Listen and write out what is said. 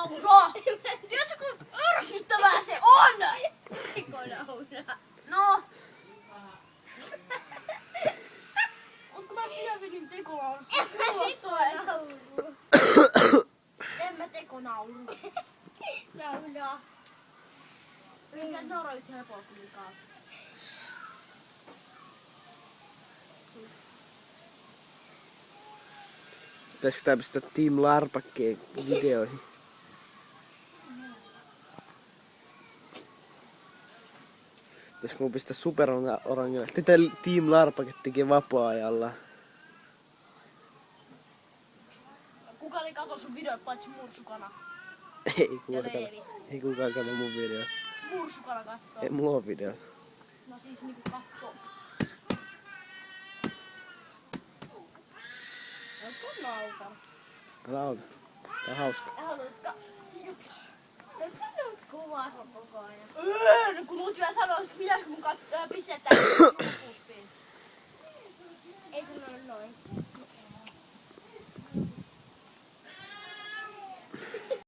naura! Tiedätkö kuinka ärsyttävää se on? Tekonaura. No. Mut kun mä pidävin tekonaurasta, kuulostaa, että en mä tekonauru. Naura. Eikä naura yhtä helpolla kuitenkaan. Pitäisikö tää pistää Team Larpakkeen videoihin? Pitäisikö mun pistää Super Orangelle? Tätä Team Larpake tekee vapaa-ajalla. Kukaan ei katso sun videot paitsi Mursukana. Ei kukaan Ja katso. Leevi. Ei kukaan katso mun videoita. Mursukana kattoo. Ei mulla oo videoita. No siis niinku kattoo. Onks sun nauta? Älä auta. Tää on hauska. Haluatko? Onko sä nyt kuvassa koko ajan? Kun muut vielä sanoo, että pitäisikö mun pistää tää kuppiin. Ei sanonut noin.